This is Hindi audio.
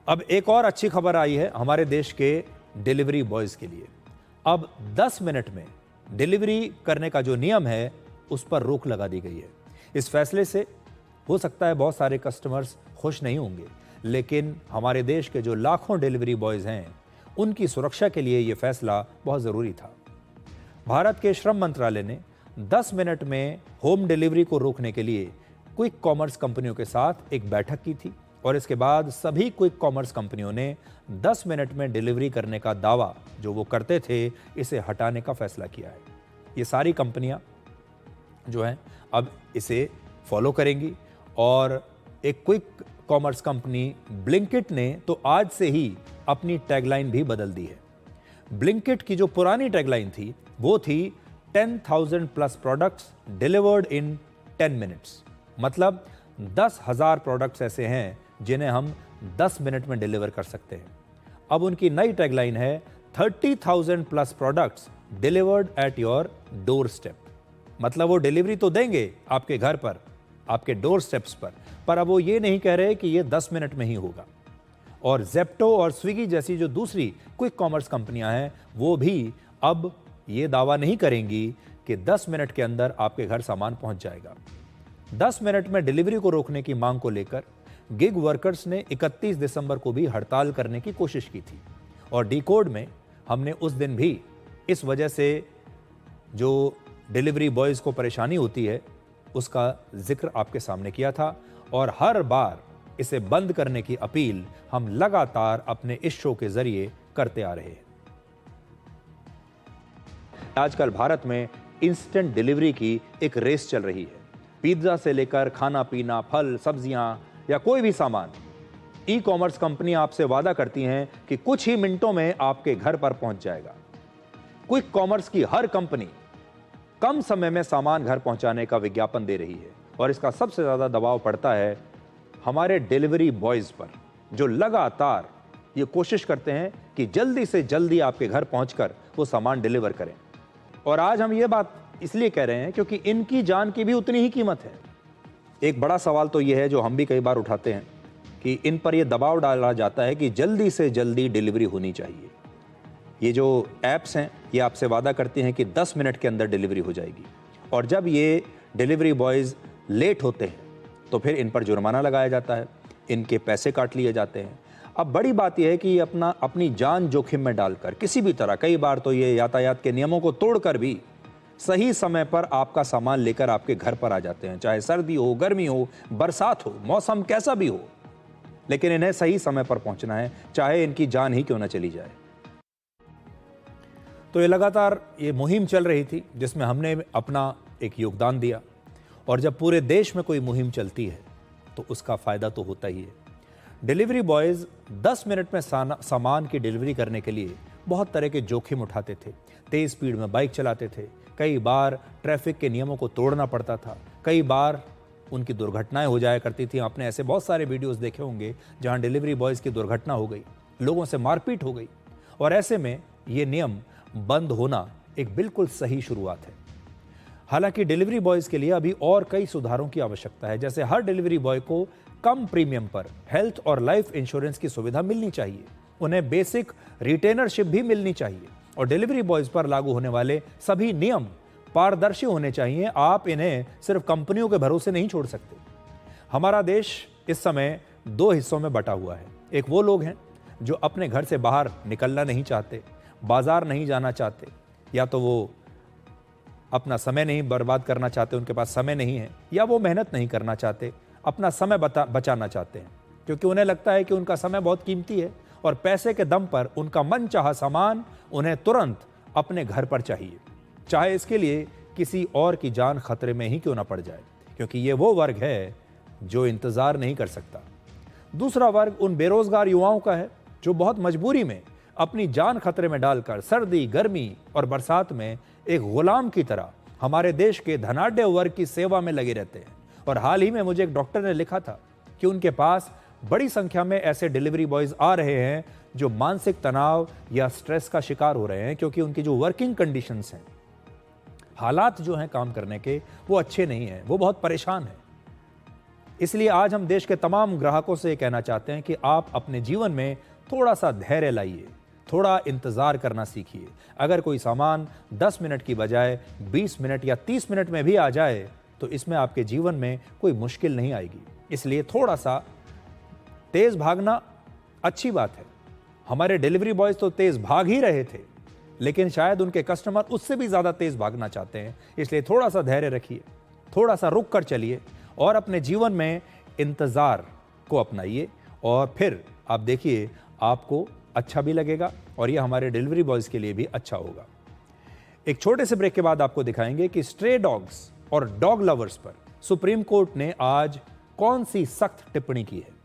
अब एक और अच्छी खबर आई है हमारे देश के डिलीवरी बॉयज के लिए। अब 10 मिनट में डिलीवरी करने का जो नियम है उस पर रोक लगा दी गई है। इस फैसले से हो सकता है बहुत सारे कस्टमर्स खुश नहीं होंगे, लेकिन हमारे देश के जो लाखों डिलीवरी बॉयज हैं उनकी सुरक्षा के लिए यह फैसला बहुत ज़रूरी था। भारत के श्रम मंत्रालय ने 10 मिनट में होम डिलीवरी को रोकने के लिए क्विक कॉमर्स कंपनियों के साथ एक बैठक की थी और इसके बाद सभी क्विक कॉमर्स कंपनियों ने 10 मिनट में डिलीवरी करने का दावा जो वो करते थे इसे हटाने का फैसला किया है। ये सारी कंपनियां जो हैं अब इसे फॉलो करेंगी और एक क्विक कॉमर्स कंपनी ब्लिंकिट ने तो आज से ही अपनी टैगलाइन भी बदल दी है। ब्लिंकिट की जो पुरानी टैगलाइन थी वो थी 10,000 प्लस प्रोडक्ट्स डिलीवर्ड इन 10 मिनट्स। मतलब 10,000 प्रोडक्ट्स ऐसे हैं जिन्हें हम 10 मिनट में डिलीवर कर सकते हैं। अब उनकी नई टैगलाइन है 30,000 plus products delivered at your door step. मतलब वो डिलीवरी तो देंगे आपके घर पर, आपके डोर स्टेप्स पर अब वो ये नहीं कह रहे कि ये 10 मिनट में ही होगा। और ज़ेप्टो और स्विगी जैसी जो दूसरी क्विक कॉमर्स कंपनियां हैं वो भी अब ये दावा नहीं करेंगी कि 10 मिनट के अंदर आपके घर सामान पहुंच जाएगा। 10 मिनट में डिलीवरी को रोकने की मांग को लेकर गिग वर्कर्स ने 31 दिसंबर को भी हड़ताल करने की कोशिश की थी और डिकोड में हमने उस दिन भी इस वजह से जो डिलीवरी बॉयज़ को परेशानी होती है उसका जिक्र आपके सामने किया था और हर बार इसे बंद करने की अपील हम लगातार अपने इस शो के जरिए करते आ रहे हैं। आजकल भारत में इंस्टेंट डिलीवरी की एक रेस चल रही है। पिज्जा से लेकर खाना पीना, फल, सब्जियां या कोई भी सामान, ई कॉमर्स कंपनियां आपसे वादा करती हैं कि कुछ ही मिनटों में आपके घर पर पहुंच जाएगा। क्विक कॉमर्स की हर कंपनी कम समय में सामान घर पहुंचाने का विज्ञापन दे रही है और इसका सबसे ज्यादा दबाव पड़ता है हमारे डिलीवरी बॉयज पर, जो लगातार ये कोशिश करते हैं कि जल्दी से जल्दी आपके घर पहुंचकर वो सामान डिलीवर करें। और आज हम ये बात इसलिए कह रहे हैं क्योंकि इनकी जान की भी उतनी ही कीमत है। एक बड़ा सवाल तो यह है जो हम भी कई बार उठाते हैं कि इन पर यह दबाव डाला जाता है कि जल्दी से जल्दी डिलीवरी होनी चाहिए। ये जो ऐप्स हैं ये आपसे वादा करती हैं कि 10 मिनट के अंदर डिलीवरी हो जाएगी और जब ये डिलीवरी बॉयज़ लेट होते हैं तो फिर इन पर जुर्माना लगाया जाता है, इनके पैसे काट लिए जाते हैं। अब बड़ी बात यह है कि ये अपनी जान जोखिम में डालकर किसी भी तरह, कई बार तो ये यातायात के नियमों को तोड़कर भी सही समय पर आपका सामान लेकर आपके घर पर आ जाते हैं। चाहे सर्दी हो, गर्मी हो, बरसात हो, मौसम कैसा भी हो, लेकिन इन्हें सही समय पर पहुंचना है, चाहे इनकी जान ही क्यों ना चली जाए। तो ये लगातार ये मुहिम चल रही थी जिसमें हमने अपना एक योगदान दिया और जब पूरे देश में कोई मुहिम चलती है तो उसका फायदा तो होता ही है। डिलीवरी बॉयज़ 10 मिनट में सामान की डिलीवरी करने के लिए बहुत तरह के जोखिम उठाते थे। तेज़ स्पीड में बाइक चलाते थे, कई बार ट्रैफिक के नियमों को तोड़ना पड़ता था, कई बार उनकी दुर्घटनाएं हो जाया करती थी। आपने ऐसे बहुत सारे वीडियोस देखे होंगे जहां डिलीवरी बॉयज़ की दुर्घटना हो गई, लोगों से मारपीट हो गई और ऐसे में ये नियम बंद होना एक बिल्कुल सही शुरुआत है। हालांकि डिलीवरी बॉयज़ के लिए अभी और कई सुधारों की आवश्यकता है। जैसे हर डिलीवरी बॉय को कम प्रीमियम पर हेल्थ और लाइफ इंश्योरेंस की सुविधा मिलनी चाहिए, उन्हें बेसिक रिटेनरशिप भी मिलनी चाहिए और डिलीवरी बॉयज़ पर लागू होने वाले सभी नियम पारदर्शी होने चाहिए। आप इन्हें सिर्फ कंपनियों के भरोसे नहीं छोड़ सकते। हमारा देश इस समय 2 हिस्सों में बटा हुआ है। एक वो लोग हैं जो अपने घर से बाहर निकलना नहीं चाहते, बाजार नहीं जाना चाहते, या तो वो अपना समय नहीं बर्बाद करना चाहते, उनके पास समय नहीं है, या वो मेहनत नहीं करना चाहते, अपना समय बचाना चाहते हैं क्योंकि उन्हें लगता है कि उनका समय बहुत कीमती है और पैसे के दम पर उनका मनचाहा सामान उन्हें तुरंत अपने घर पर चाहिए, चाहे इसके लिए किसी और की जान खतरे में ही क्यों ना पड़ जाए, क्योंकि ये वो वर्ग है जो इंतज़ार नहीं कर सकता। दूसरा वर्ग उन बेरोजगार युवाओं का है जो बहुत मजबूरी में अपनी जान खतरे में डालकर सर्दी, गर्मी और बरसात में एक गुलाम की तरह हमारे देश के धनाढ्य वर्ग की सेवा में लगे रहते हैं। और हाल ही में मुझे एक डॉक्टर ने लिखा था कि उनके पास बड़ी संख्या में ऐसे डिलीवरी बॉयज़ आ रहे हैं जो मानसिक तनाव या स्ट्रेस का शिकार हो रहे हैं क्योंकि उनकी जो वर्किंग कंडीशंस हैं, हालात जो हैं काम करने के, वो अच्छे नहीं हैं, वो बहुत परेशान हैं। इसलिए आज हम देश के तमाम ग्राहकों से कहना चाहते हैं कि आप अपने जीवन में थोड़ा सा धैर्य लाइए, थोड़ा इंतज़ार करना सीखिए। अगर कोई सामान 10 मिनट की बजाय 20 मिनट या 30 मिनट में भी आ जाए तो इसमें आपके जीवन में कोई मुश्किल नहीं आएगी। इसलिए थोड़ा सा तेज़ भागना अच्छी बात है। हमारे डिलीवरी बॉयज़ तो तेज़ भाग ही रहे थे, लेकिन शायद उनके कस्टमर उससे भी ज़्यादा तेज़ भागना चाहते हैं। इसलिए थोड़ा सा धैर्य रखिए, थोड़ा सा रुक कर चलिए और अपने जीवन में इंतज़ार को अपनाइए और फिर आप देखिए आपको अच्छा भी लगेगा और यह हमारे डिलीवरी बॉयज़ के लिए भी अच्छा होगा। एक छोटे से ब्रेक के बाद आपको दिखाएंगे कि स्ट्रे डॉग्स और डॉग लवर्स पर सुप्रीम कोर्ट ने आज कौन सी सख्त टिप्पणी की है।